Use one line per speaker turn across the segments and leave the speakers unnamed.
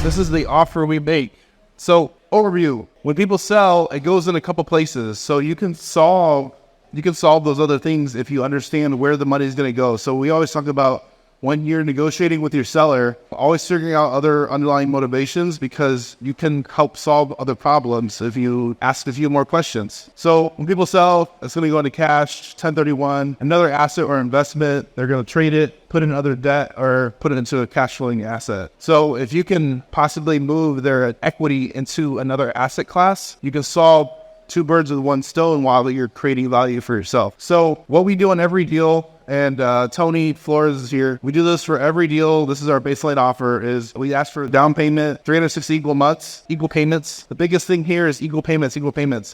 This is the offer we make. So overview, when people sell, it goes in a couple places. So you can solve those other things if you understand where the money is going to go. So we always talk about when you're negotiating with your seller, always figuring out other underlying motivations, because you can help solve other problems if you ask a few more questions. So when people sell, it's going to go into cash, 1031, another asset or investment. They're going to trade it, put in other debt, or put it into a cash flowing asset. So if you can possibly move their equity into another asset class, you can solve two birds with one stone while you're creating value for yourself. So what we do on every deal, and Tony Flores is here, we do this for every deal. This is our baseline offer, is we ask for a down payment, 360 equal months, equal payments. The biggest thing here is equal payments.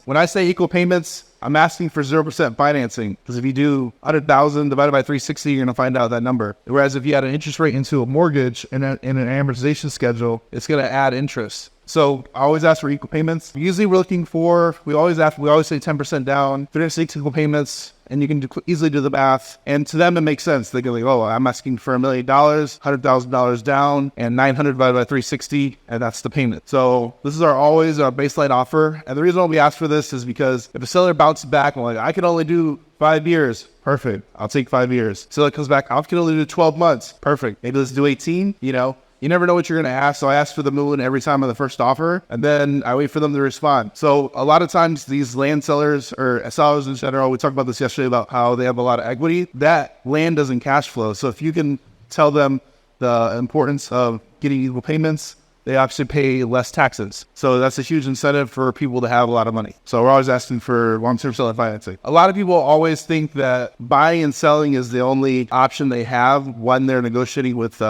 When I say equal payments, I'm asking for 0% financing, because if you do 100,000 divided by 360, you're going to find out that number. Whereas if you add an interest rate into a mortgage and an amortization schedule, it's going to add interest. So I always ask for equal payments. Usually we always say 10% down, 360 equal payments, and you can easily do the math. And to them, it makes sense. They go like, oh, I'm asking for $1 million, $100,000 down, and 900 divided by 360, and that's the payment. So this is always our baseline offer. And the reason why we ask for this is because if a seller bounces back, I'm like, I can only do 5 years. Perfect. I'll take 5 years. Seller comes back, I can only do 12 months. Perfect. Maybe let's do 18, You never know what you're going to ask, so I ask for the moon every time on the first offer, and then I wait for them to respond. So a lot of times these land sellers, or sellers in general, we talked about this yesterday about how they have a lot of equity. That land doesn't cash flow. So if you can tell them the importance of getting equal payments, they actually pay less taxes. So that's a huge incentive for people to have a lot of money. So we're always asking for long-term seller financing. A lot of people always think that buying and selling is the only option they have when they're negotiating with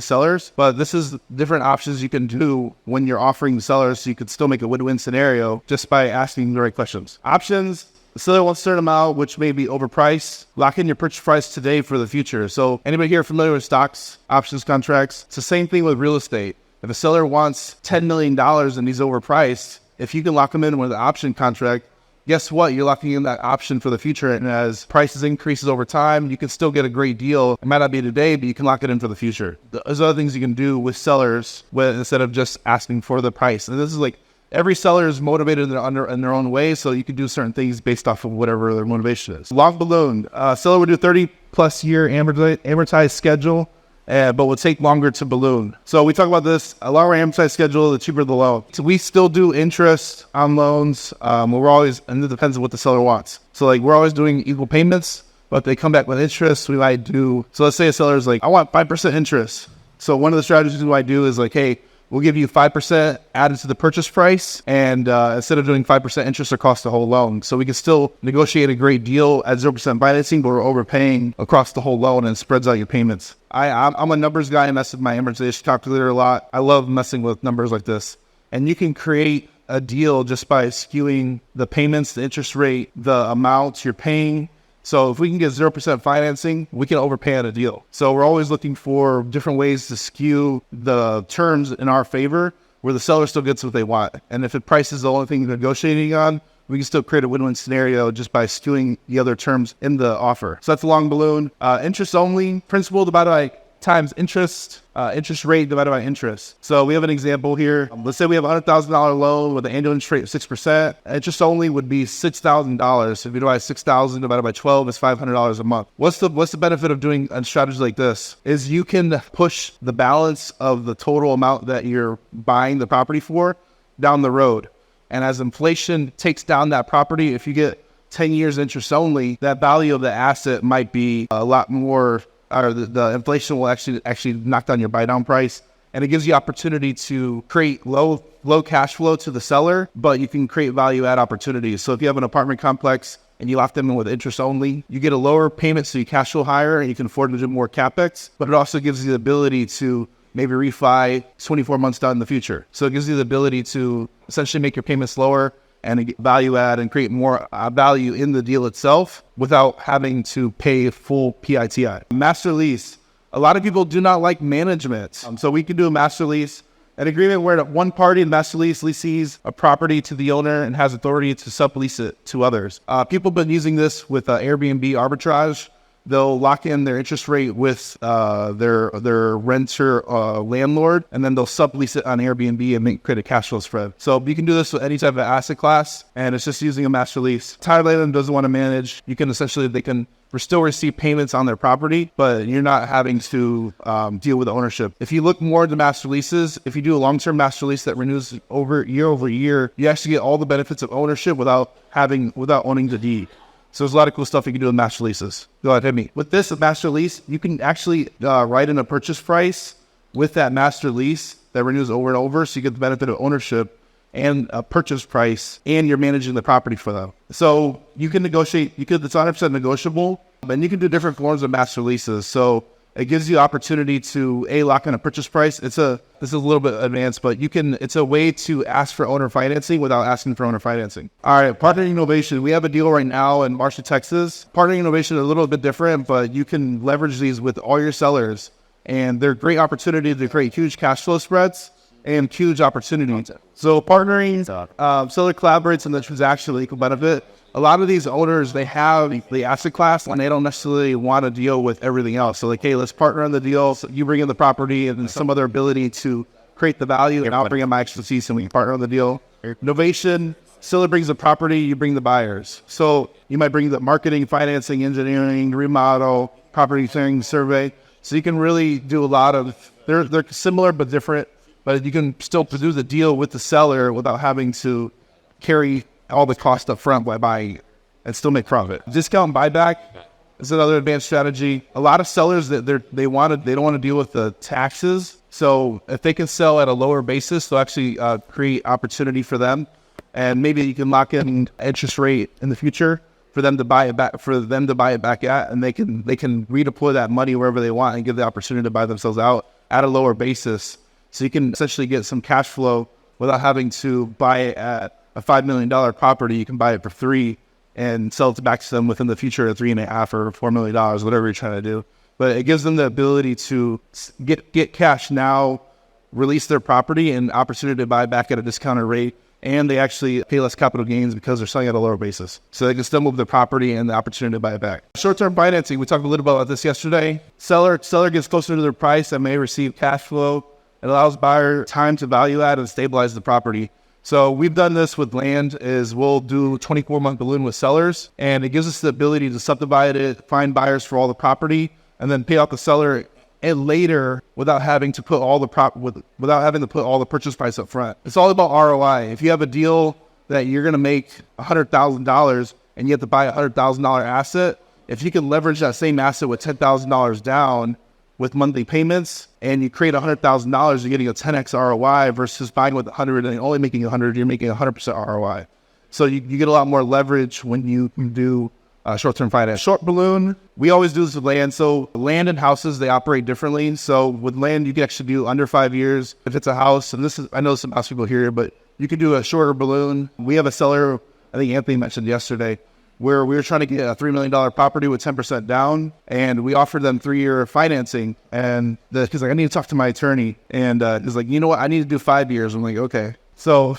sellers, but this is different options you can do when you're offering the sellers, so you could still make a win-win scenario just by asking the right questions. Options: the seller wants a certain amount, which may be overpriced. Lock in your purchase price today for the future. So anybody here familiar with stocks, options contracts? It's the same thing with real estate. If a seller wants $10 million and he's overpriced, if you can lock them in with an option contract, guess what? You're locking in that option for the future. And as prices increases over time, you can still get a great deal. It might not be today, but you can lock it in for the future. There's other things you can do with sellers instead of just asking for the price. And this is like, every seller is motivated in their own way. So you can do certain things based off of whatever their motivation is. Long balloon. Seller would do 30 plus year amortized schedule, but will take longer to balloon. So we talk about this, a longer amortized schedule, the cheaper the loan. So we still do interest on loans. And it depends on what the seller wants. So like, we're always doing equal payments, but if they come back with interest, we might do, so let's say a seller is like, I want 5% interest. So one of the strategies we might do is like, hey, we'll give you 5% added to the purchase price, and instead of doing 5% interest across the whole loan. So we can still negotiate a great deal at 0% financing, but we're overpaying across the whole loan and it spreads out your payments. I'm a numbers guy. I mess with my amortization calculator a lot. I love messing with numbers like this. And you can create a deal just by skewing the payments, the interest rate, the amounts you're paying. So if we can get 0% financing, we can overpay on a deal. So we're always looking for different ways to skew the terms in our favor, where the seller still gets what they want. And if the price is the only thing you're negotiating on, we can still create a win-win scenario just by skewing the other terms in the offer. So that's a long balloon. Interest only, principal divided by times interest rate divided by interest. So we have an example here. Let's say we have a $100,000 loan with an annual interest rate of 6%. Interest only would be $6,000. So if you divide 6,000 divided by 12, it's $500 a month. What's the benefit of doing a strategy like this? Is you can push the balance of the total amount that you're buying the property for down the road. And as inflation takes down that property, if you get 10 years interest only, that value of the asset might be a lot more, or the inflation will actually knock down your buy down price. And it gives you opportunity to create low cash flow to the seller, but you can create value add opportunities. So if you have an apartment complex and you lock them in with interest only, you get a lower payment, so you cash flow higher and you can afford to do more capex, but it also gives you the ability to maybe refi 24 months down in the future. So it gives you the ability to essentially make your payments lower and value add and create more value in the deal itself without having to pay full PITI. Master lease. A lot of people do not like management. So we can do a master lease, an agreement where one party in master lease leases a property to the owner and has authority to sublease it to others. People have been using this with Airbnb arbitrage. they'll lock in their interest rate with their renter landlord, and then they'll sublease it on Airbnb and create a cash flow spread. So you can do this with any type of asset class, and it's just using a master lease. Thailand doesn't want to manage. You can essentially, they can still receive payments on their property, but you're not having to deal with the ownership. If you look more into master leases, if you do a long-term master lease that renews over year, you actually get all the benefits of ownership without owning the deed. So there's a lot of cool stuff you can do with master leases. Go ahead, hit me. With this master lease, you can actually write in a purchase price with that master lease that renews over and over, so you get the benefit of ownership and a purchase price, and you're managing the property for them. So you can negotiate, it's 100% negotiable, and you can do different forms of master leases. So it gives you opportunity to lock in a purchase price. This is a little bit advanced, but it's a way to ask for owner financing without asking for owner financing. All right, partnering innovation. We have a deal right now in Marshall, Texas. Partnering innovation is a little bit different, but you can leverage these with all your sellers, and they're a great opportunity to create huge cash flow spreads and huge opportunity. So partnering, seller collaborates in the transaction equal benefit. A lot of these owners, they have the asset class and they don't necessarily want to deal with everything else. So like, hey, let's partner on the deal. So you bring in the property and some other ability to create the value, and I'll bring in my expertise and we can partner on the deal. Innovation, seller brings the property, you bring the buyers. So you might bring the marketing, financing, engineering, remodel, property clearing, survey. So you can really do a lot of, they're similar but different, but you can still do the deal with the seller without having to carry all the cost up front by buying it and still make profit. Discount and buyback is another advanced strategy. A lot of sellers that they don't want to deal with the taxes. So if they can sell at a lower basis, they'll actually create opportunity for them. And maybe you can lock in interest rate in the future for them to buy it back at, and they can redeploy that money wherever they want and give the opportunity to buy themselves out at a lower basis. So you can essentially get some cash flow without having to buy it at a $5 million property. You can buy it for $3 million and sell it back to them within the future at $3.5 million or $4 million, whatever you're trying to do. But it gives them the ability to get cash now, release their property, and opportunity to buy back at a discounted rate. And they actually pay less capital gains because they're selling at a lower basis. So they can still move their property and the opportunity to buy it back. Short-term financing, we talked a little bit about this yesterday. Seller gets closer to their price and may receive cash flow. It allows buyer time to value add and stabilize the property. So we've done this with land, is we'll do 24-month balloon with sellers, and it gives us the ability to subdivide it, find buyers for all the property, and then pay out the seller and later without having to put all the purchase price up front. It's all about ROI. If you have a deal that you're going to make $100,000 and you have to buy a $100,000 asset, if you can leverage that same asset with $10,000 down with monthly payments, and you create $100,000, you're getting a 10x ROI versus buying with 100 and only making 100, you're making 100% ROI. So you get a lot more leverage when you can do short-term finance. Short balloon, we always do this with land. So land and houses, they operate differently. So with land, you can actually do under 5 years. If it's a house, and I know some house people here, but you can do a shorter balloon. We have a seller, I think Anthony mentioned yesterday, where we were trying to get a $3 million property with 10% down, and we offered them 3-year financing. And he's like, I need to talk to my attorney. And he's like, you know what? I need to do 5 years. I'm like, okay. So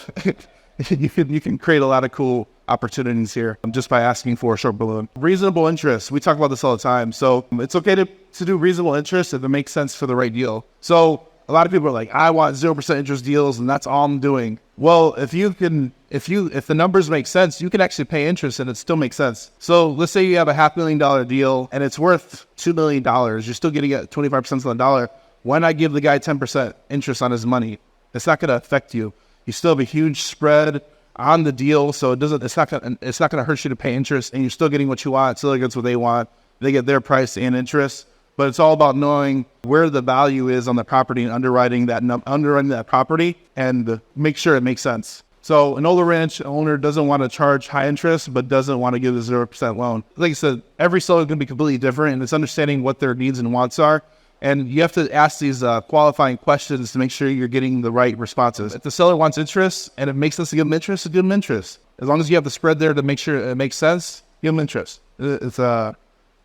you can create a lot of cool opportunities here just by asking for a short balloon. Reasonable interest. We talk about this all the time. So it's okay to do reasonable interest if it makes sense for the right deal. So a lot of people are like, I want 0% interest deals and that's all I'm doing. Well, if the numbers make sense, you can actually pay interest and it still makes sense. So let's say you have a $500,000 deal and it's worth $2 million. You're still getting at 25% on the dollar. Why not give the guy 10% interest on his money? It's not going to affect you. You still have a huge spread on the deal, so it's not going to hurt you to pay interest, and you're still getting what you want. Seller gets what they want. They get their price and interest. But it's all about knowing where the value is on the property and underwriting that property and make sure it makes sense. So an older ranch owner doesn't want to charge high interest, but doesn't want to give a 0% loan. Like I said, every seller is going to be completely different, and it's understanding what their needs and wants are. And you have to ask these qualifying questions to make sure you're getting the right responses. If the seller wants interest and it makes sense to give them interest, give them interest. As long as you have the spread there to make sure it makes sense, give them interest. It's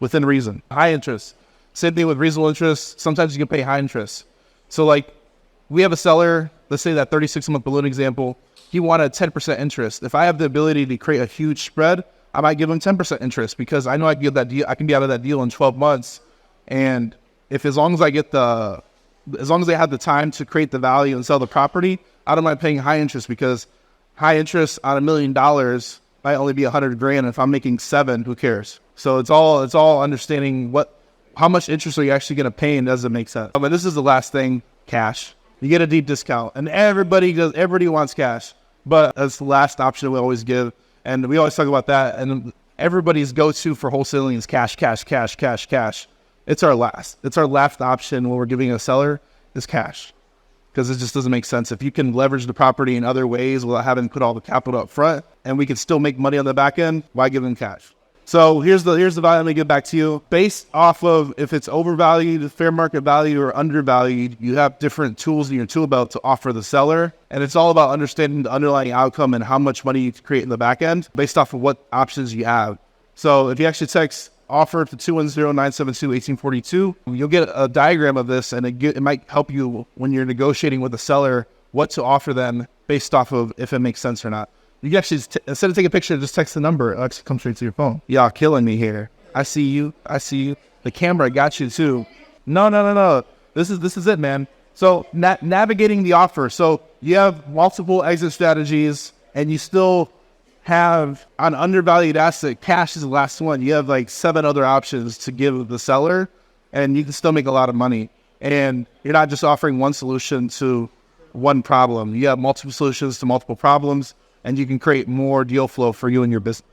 within reason. High interest. Same thing with reasonable interest. Sometimes you can pay high interest. So like we have a seller, let's say that 36-month balloon example, he wanted 10% interest. If I have the ability to create a huge spread, I might give them 10% interest because I know I can get that deal. I can be out of that deal in 12 months. And as long as I get as long as they have the time to create the value and sell the property, I don't mind paying high interest, because high interest on $1 million might only be $100,000. If I'm making 7, who cares? So it's all understanding how much interest are you actually going to pay, and does it make sense? But this is the last thing, cash. You get a deep discount, and everybody wants cash, but that's the last option we always give. And we always talk about that. And everybody's go-to for wholesaling is cash, cash, cash, cash, cash. It's our last option when we're giving a seller is cash, because it just doesn't make sense. If you can leverage the property in other ways without having to put all the capital up front, and we can still make money on the back end, why give them cash? So here's the value. Let me get back to you. Based off of if it's overvalued, fair market value, or undervalued, you have different tools in your tool belt to offer the seller. And it's all about understanding the underlying outcome and how much money you can create in the back end based off of what options you have. So if you actually text offer to 210-972-1842, you'll get a diagram of this, and it might help you when you're negotiating with the seller what to offer them based off of if it makes sense or not. You can actually, instead of taking a picture, just text the number. It'll actually come straight to your phone. Y'all killing me here. I see you. The camera got you too. No. This is it, man. So navigating the offer. So you have multiple exit strategies, and you still have an undervalued asset. Cash is the last one. You have like 7 other options to give the seller, and you can still make a lot of money. And you're not just offering one solution to one problem. You have multiple solutions to multiple problems, and you can create more deal flow for you and your business.